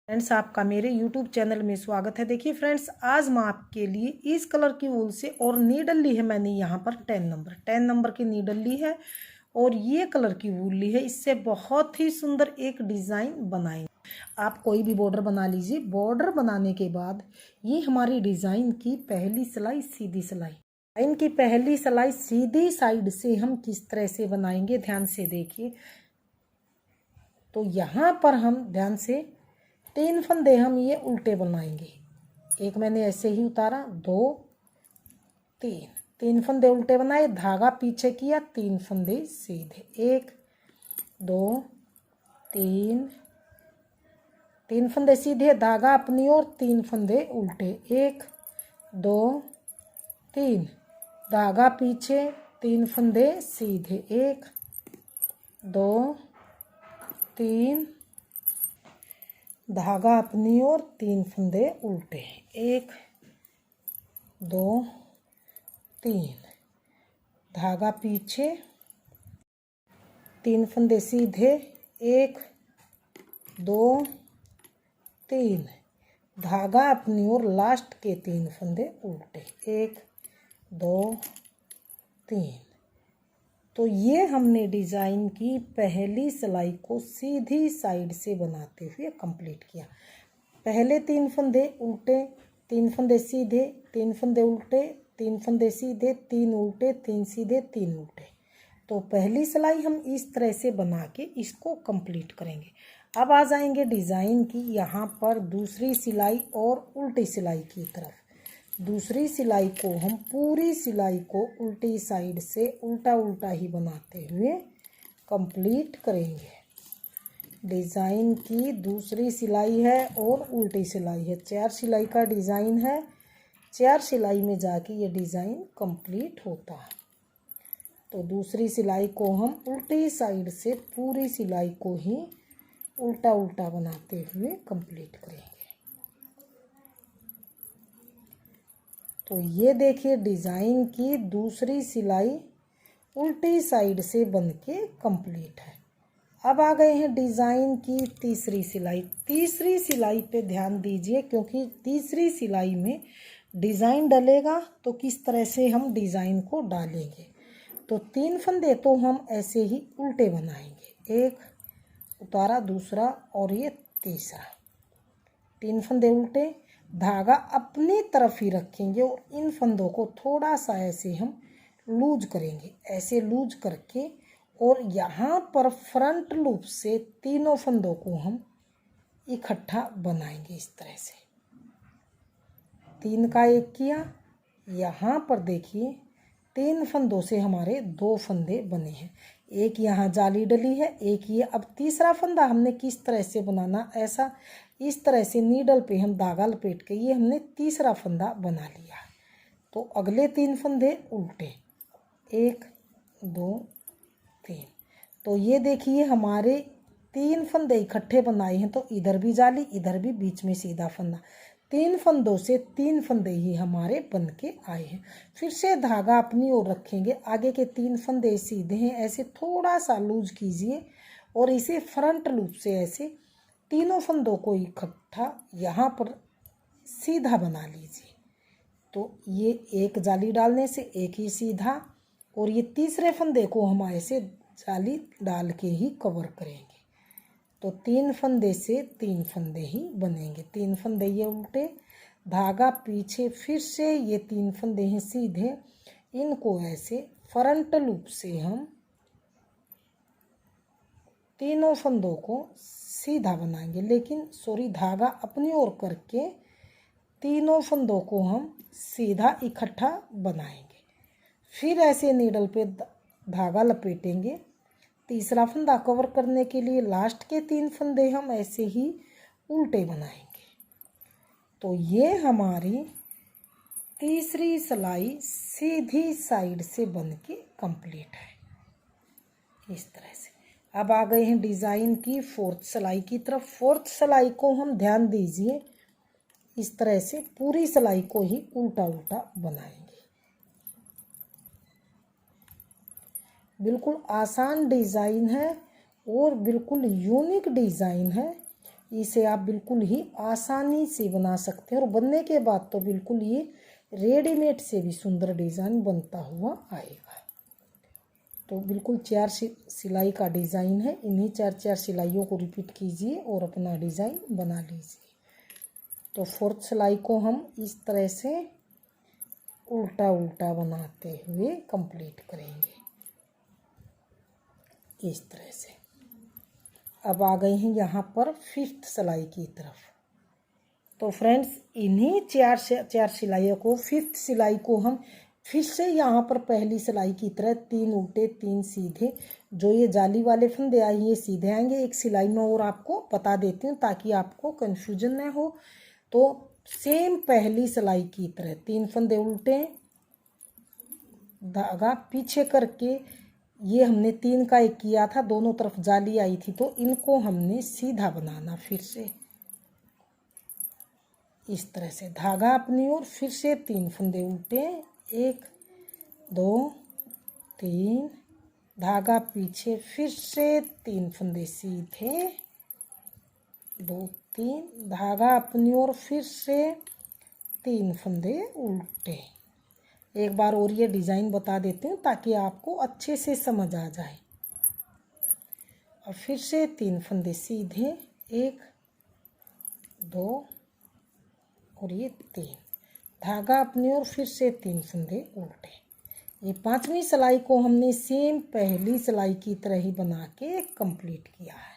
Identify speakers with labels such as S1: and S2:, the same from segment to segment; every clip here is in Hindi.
S1: फ्रेंड्स, आपका मेरे YouTube चैनल में स्वागत है। देखिए फ्रेंड्स, आज मैं आपके लिए इस कलर की वूल से और नीडल ली है मैंने यहाँ पर 10 नंबर की नीडल ली है और ये कलर की वूल ली है। इससे बहुत ही सुंदर एक डिज़ाइन बनाएंगे। आप कोई भी बॉर्डर बना लीजिए। बॉर्डर बनाने के बाद ये हमारी डिज़ाइन की पहली सिलाई, सीधी सिलाई। डिज़ाइन की पहली सिलाई सीधी साइड से हम किस तरह से बनाएंगे, ध्यान से देखिए। तो यहाँ पर हम ध्यान से 3 फंदे हम ये उल्टे बनाएंगे। एक मैंने ऐसे ही उतारा, 2 3 फंदे उल्टे बनाए, धागा पीछे किया, 3 फंदे सीधे, 1 2 3 फंदे सीधे, धागा अपनी ओर, 3 फंदे उल्टे, 1 2 3, धागा पीछे, 3 फंदे सीधे, 1 2 3, धागा अपनी ओर, 3 फंदे उल्टे, 1 2 3, धागा पीछे, 3 फंदे सीधे, 1 2 3, धागा अपनी ओर, लास्ट के 3 फंदे उल्टे, 1 2 3। तो ये हमने डिज़ाइन की पहली सिलाई को सीधी साइड से बनाते हुए कंप्लीट किया। पहले 3 फंदे उल्टे, 3 फंदे सीधे, 3 फंदे उल्टे, 3 फंदे सीधे, 3 उल्टे, 3 सीधे, 3 उल्टे। तो पहली सिलाई हम इस तरह से बना के इसको कंप्लीट करेंगे। अब आ जाएंगे डिज़ाइन की यहाँ पर दूसरी सिलाई और उल्टी सिलाई की तरफ। दूसरी सिलाई को हम पूरी सिलाई को उल्टी साइड से उल्टा उल्टा ही बनाते हुए कंप्लीट करेंगे। डिज़ाइन की दूसरी सिलाई है और उल्टी सिलाई है। 4 सिलाई का डिज़ाइन है। 4 सिलाई में जाके ये डिज़ाइन कंप्लीट होता है। तो दूसरी सिलाई को हम उल्टी साइड से पूरी सिलाई को ही उल्टा उल्टा बनाते हुए कंप्लीट करेंगे। तो ये देखिए डिज़ाइन की दूसरी सिलाई उल्टी साइड से बन के कंप्लीट है। अब आ गए हैं डिज़ाइन की तीसरी सिलाई। तीसरी सिलाई पे ध्यान दीजिए, क्योंकि तीसरी सिलाई में डिज़ाइन डलेगा तो किस तरह से हम डिज़ाइन को डालेंगे। तो 3 फंदे तो हम ऐसे ही उल्टे बनाएंगे। एक उतारा, दूसरा और ये तीसरा, 3 फंदे उल्टे, धागा अपनी तरफ ही रखेंगे और इन फंदों को थोड़ा सा ऐसे हम लूज करेंगे, ऐसे लूज करके, और यहाँ पर फ्रंट लूप से तीनों फंदों को हम इकट्ठा बनाएंगे इस तरह से। 3 का 1 किया, यहाँ पर देखिए 3 फंदों से हमारे 2 फंदे बने हैं। एक यहाँ जाली डली है, एक ये। अब तीसरा फंदा हमने किस तरह से बनाना, ऐसा इस तरह से नीडल पे हम धागा लपेट के ये हमने तीसरा फंदा बना लिया। तो अगले 3 फंदे उल्टे, 1 2 3। तो ये देखिए हमारे 3 फंदे इकट्ठे बनाए हैं। तो इधर भी जाली, इधर भी, बीच में सीधा फंदा। 3 फंदों से 3 फंदे ही हमारे बन के आए हैं। फिर से धागा अपनी ओर रखेंगे। आगे के 3 फंदे सीधे हैं, ऐसे थोड़ा सा लूज कीजिए और इसे फ्रंट लूप से ऐसे तीनों फंदों को इकट्ठा यहाँ पर सीधा बना लीजिए। तो ये एक जाली डालने से एक ही सीधा, और ये तीसरे फंदे को हम ऐसे जाली डाल के ही कवर करेंगे। तो 3 फंदे से 3 फंदे ही बनेंगे। 3 फंदे ये उल्टे, धागा पीछे, फिर से ये 3 फंदे हैं सीधे, इनको ऐसे फ्रंट लूप से हम तीनों फंदों को सीधा बनाएंगे, लेकिन धागा अपनी ओर करके तीनों फंदों को हम सीधा इकट्ठा बनाएंगे। फिर ऐसे नीडल पे धागा लपेटेंगे। तीसरा फंदा कवर करने के लिए लास्ट के 3 फंदे हम ऐसे ही उल्टे बनाएंगे। तो ये हमारी तीसरी सिलाई सीधी साइड से बन के कंप्लीट है इस तरह से। अब आ गए हैं डिज़ाइन की 4th सिलाई की तरफ। 4th सिलाई को हम ध्यान दीजिए इस तरह से पूरी सिलाई को ही उल्टा उल्टा बनाएंगे। बिल्कुल आसान डिज़ाइन है और बिल्कुल यूनिक डिज़ाइन है। इसे आप बिल्कुल ही आसानी से बना सकते हैं और बनने के बाद तो बिल्कुल ये रेडीमेड से भी सुंदर डिज़ाइन बनता हुआ आएगा। तो बिल्कुल 4 सिलाई का डिज़ाइन है। इन्हीं 4 सिलाइयों को रिपीट कीजिए और अपना डिज़ाइन बना लीजिए। तो 4th सिलाई को हम इस तरह से उल्टा उल्टा बनाते हुए कंप्लीट करेंगे, इस तरह से। अब आ गए हैं यहाँ पर 5th सिलाई की तरफ। तो फ्रेंड्स इन्हीं 4 सिलाइयों को 5th सिलाई को हम फिर से यहाँ पर पहली सिलाई की तरह 3 उल्टे 3 सीधे, जो ये जाली वाले फंदे आए ये सीधे आएंगे। एक सिलाई में और आपको बता देती हूँ ताकि आपको कन्फ्यूजन न हो। तो सेम पहली सिलाई की तरह 3 फंदे उल्टे, धागा पीछे करके, ये हमने 3 का 1 किया था, दोनों तरफ जाली आई थी तो इनको हमने सीधा बनाना। फिर से इस तरह से धागा अपनी ओर, फिर से 3 फंदे उल्टे, 1 2 3, धागा पीछे, फिर से 3 फंदे सीधे, 2 3, धागा अपनी ओर, फिर से 3 फंदे उल्टे। एक बार और ये डिज़ाइन बता देती हूँ ताकि आपको अच्छे से समझ आ जाए। और फिर से 3 फंदे सीधे, 1 2 और ये 3, धागा अपनी ओर, फिर से 3 फंदे उल्टे। ये 5वीं सिलाई को हमने सेम पहली सिलाई की तरह ही बना के कंप्लीट किया है।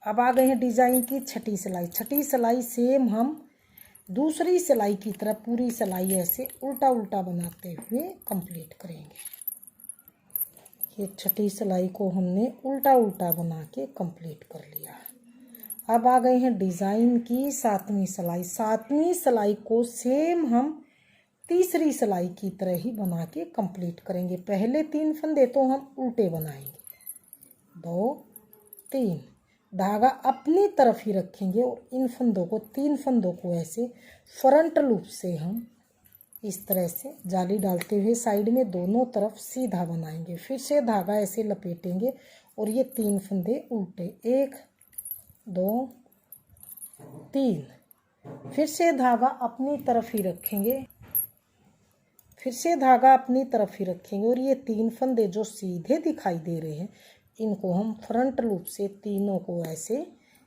S1: अब आ गए हैं डिज़ाइन की 6ठी सिलाई। 6ठी सिलाई सेम हम दूसरी सिलाई की तरह पूरी सिलाई ऐसे उल्टा उल्टा बनाते हुए कंप्लीट करेंगे। ये 6ठी सिलाई को हमने उल्टा उल्टा बना के कंप्लीट कर लिया। अब आ गए हैं डिज़ाइन की 7वीं सिलाई। 7वीं सिलाई को सेम हम तीसरी सिलाई की तरह ही बना के कंप्लीट करेंगे। पहले 3 फंदे तो हम उल्टे बनाएंगे, 2 3, धागा अपनी तरफ ही रखेंगे और इन फंदों को 3 फंदों को ऐसे फ्रंट लूप से हम इस तरह से जाली डालते हुए साइड में दोनों तरफ सीधा बनाएंगे। फिर से धागा ऐसे लपेटेंगे और ये 3 फंदे उल्टे, 1 2 3, फिर से धागा अपनी तरफ ही रखेंगे, फिर से धागा अपनी तरफ ही रखेंगे और ये 3 फंदे जो सीधे दिखाई दे रहे हैं इनको हम फ्रंट लूप से तीनों को ऐसे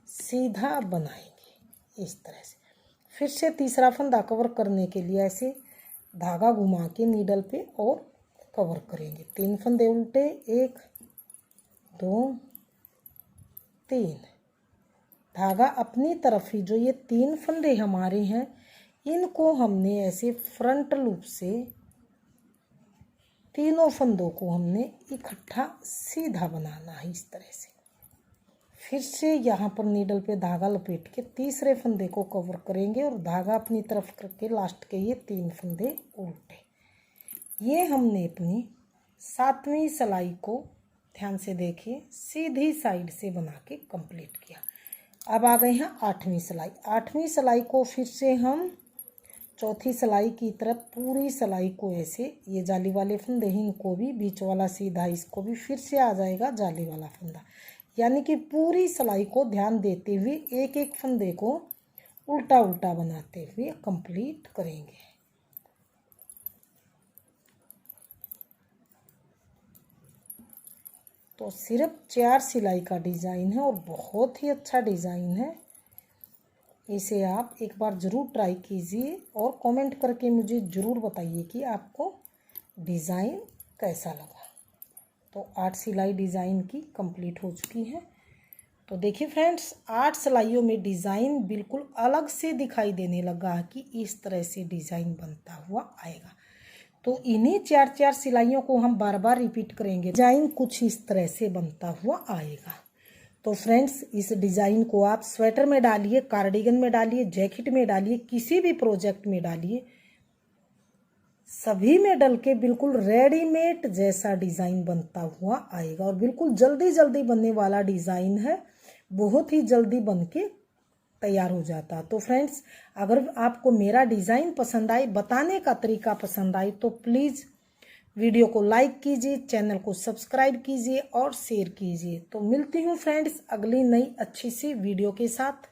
S1: सीधा बनाएंगे, इस तरह से। फिर से तीसरा फंदा कवर करने के लिए ऐसे धागा घुमा के नीडल पे और कवर करेंगे। 3 फंदे उल्टे, 1 2 3, धागा अपनी तरफ ही, जो ये 3 फंदे हमारे हैं इनको हमने ऐसे फ्रंट लूप से तीनों फंदों को हमने इकट्ठा सीधा बनाना है, इस तरह से। फिर से यहाँ पर नीडल पे धागा लपेट के तीसरे फंदे को कवर करेंगे और धागा अपनी तरफ करके लास्ट के ये 3 फंदे उल्टे। ये हमने अपनी 7वीं सिलाई को ध्यान से देखिए सीधी साइड से बना के कंप्लीट किया। अब आ गए हैं 8वीं सिलाई। 8वीं सिलाई को फिर से हम चौथी सिलाई की तरफ पूरी सिलाई को ऐसे, ये जाली वाले फंदे हैं इनको भी, बीच वाला सीधा इसको भी, फिर से आ जाएगा जाली वाला फंदा, यानी कि पूरी सिलाई को ध्यान देते हुए एक एक फंदे को उल्टा उल्टा बनाते हुए कंप्लीट करेंगे। तो सिर्फ 4 सिलाई का डिज़ाइन है और बहुत ही अच्छा डिज़ाइन है। इसे आप एक बार ज़रूर ट्राई कीजिए और कमेंट करके मुझे ज़रूर बताइए कि आपको डिज़ाइन कैसा लगा। तो 8 सिलाई डिज़ाइन की कंप्लीट हो चुकी है। तो देखिए फ्रेंड्स 8 सिलाइयों में डिज़ाइन बिल्कुल अलग से दिखाई देने लगा कि इस तरह से डिज़ाइन बनता हुआ आएगा। तो इन्हीं 4 सिलाइयों को हम बार बार रिपीट करेंगे, डिज़ाइन कुछ इस तरह से बनता हुआ आएगा। तो फ्रेंड्स इस डिज़ाइन को आप स्वेटर में डालिए, कार्डिगन में डालिए, जैकेट में डालिए, किसी भी प्रोजेक्ट में डालिए, सभी में डल के बिल्कुल रेडीमेड जैसा डिज़ाइन बनता हुआ आएगा और बिल्कुल जल्दी जल्दी बनने वाला डिज़ाइन है, बहुत ही जल्दी बन के तैयार हो जाता। तो फ्रेंड्स अगर आपको मेरा डिज़ाइन पसंद आए, बताने का तरीका पसंद आए तो प्लीज़ वीडियो को लाइक कीजिए, चैनल को सब्सक्राइब कीजिए और शेयर कीजिए। तो मिलती हूँ फ्रेंड्स अगली नई अच्छी सी वीडियो के साथ।